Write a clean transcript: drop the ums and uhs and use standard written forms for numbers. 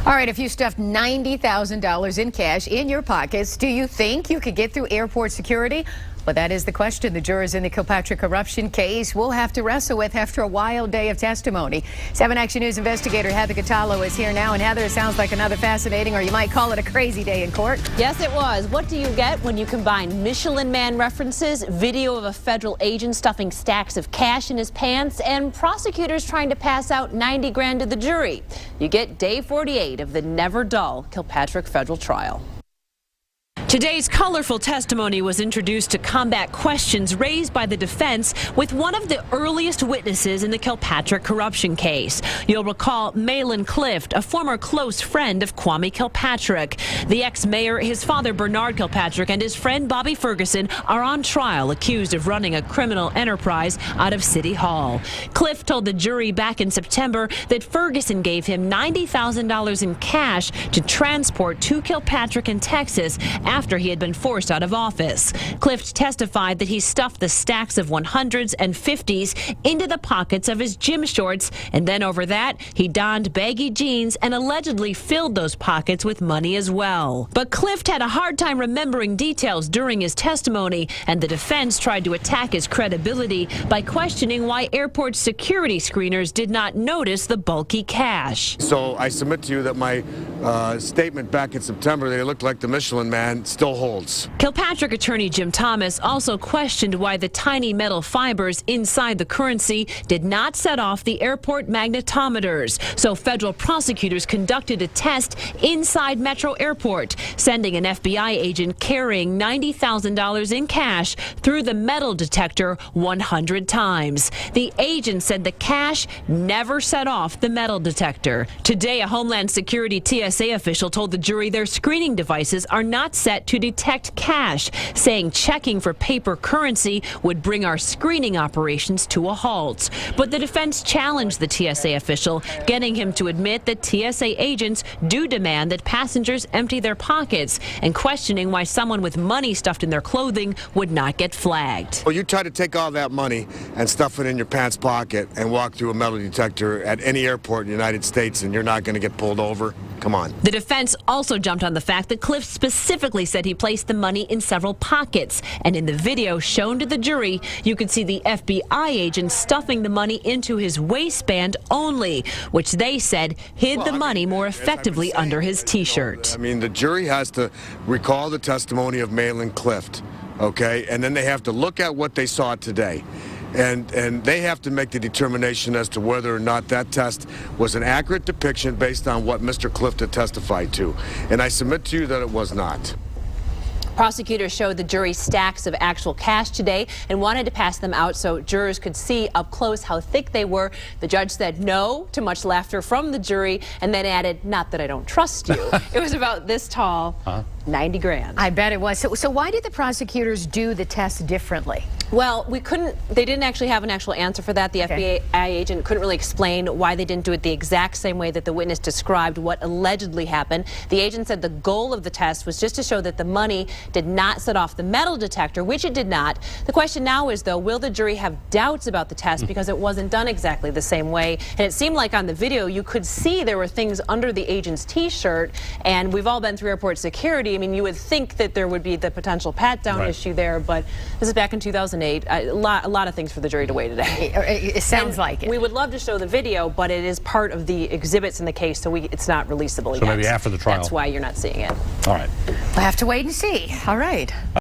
All right, if you stuffed $90,000 in cash in your pockets, do you think you could get through airport security? Well, that is the question the jurors in the Kilpatrick corruption case will have to wrestle with after a wild day of testimony. 7 Action News investigator Heather Catallo is here now. And Heather, it sounds like another fascinating, or you might call it a crazy day in court. Yes, it was. What do you get when you combine Michelin Man references, video of a federal agent stuffing stacks of cash in his pants, and prosecutors trying to pass out 90 grand to the jury? You get day 48 of the never dull Kilpatrick federal trial. Today's colorful testimony was introduced to combat questions raised by the defense with one of the earliest witnesses in the Kilpatrick corruption case. You'll recall Malin Clift, a former close friend of Kwame Kilpatrick. The ex-mayor, his father Bernard Kilpatrick, and his friend Bobby Ferguson are on trial accused of running a criminal enterprise out of City Hall. Clift told the jury back in September that Ferguson gave him $90,000 in cash to transport to Kilpatrick in Texas after he had been forced out of office. Clift testified that he stuffed the stacks of 100s and 50s into the pockets of his gym shorts, and then over that, he donned baggy jeans and allegedly filled those pockets with money as well. But Clift had a hard time remembering details during his testimony, and the defense tried to attack his credibility by questioning why airport security screeners did not notice the bulky cash. So I submit to you that my statement back in September that it looked like the Michelin Man still holds. Kilpatrick attorney Jim Thomas also questioned why the tiny metal fibers inside the currency did not set off the airport magnetometers. So federal prosecutors conducted a test inside Metro Airport, sending an FBI agent carrying $90,000 in cash through the metal detector 100 times. The agent said the cash never set off the metal detector. Today, a Homeland Security TSA official told the jury their screening devices are not set to detect cash, saying checking for paper currency would bring our screening operations to a halt. But the defense challenged the TSA official, getting him to admit that TSA agents do demand that passengers empty their pockets, and questioning why someone with money stuffed in their clothing would not get flagged. Well, you try to take all that money and stuff it in your pants pocket and walk through a metal detector at any airport in the United States, and you're not going to get pulled over? Come on. The defense also jumped on the fact that Clift specifically said he placed the money in several pockets. And in the video shown to the jury, you could see the FBI agent stuffing the money into his waistband only, which they said hid the money more effectively under his T-shirt. I mean, the jury has to recall the testimony of Malin Clift, okay? And then they have to look at what they saw today. And they have to make the determination as to whether or not that test was an accurate depiction based on what Mr. Clift had testified to. And I submit to you that it was not. Prosecutors showed the jury stacks of actual cash today and wanted to pass them out so jurors could see up close how thick they were. The judge said no to much laughter from the jury and then added, "Not that I don't trust you." It was about this tall, 90 grand. I bet it was. So why did the prosecutors do the test differently? Well, they didn't actually have an actual answer for that. The FBI agent couldn't really explain why they didn't do it the exact same way that the witness described what allegedly happened. The agent said the goal of the test was just to show that the money did not set off the metal detector, which it did not. The question now is, though, will the jury have doubts about the test because it wasn't done exactly the same way? And it seemed like on the video you could see there were things under the agent's T-shirt, and we've all been through airport security. I mean, you would think that there would be the potential pat-down issue there, but this is back in 2008. A lot of things for the jury to weigh today. It sounds like it. We would love to show the video, but it is part of the exhibits in the case, so it's not releasable yet. So maybe after the trial. That's why you're not seeing it. All right. We'll have to wait and see. All right.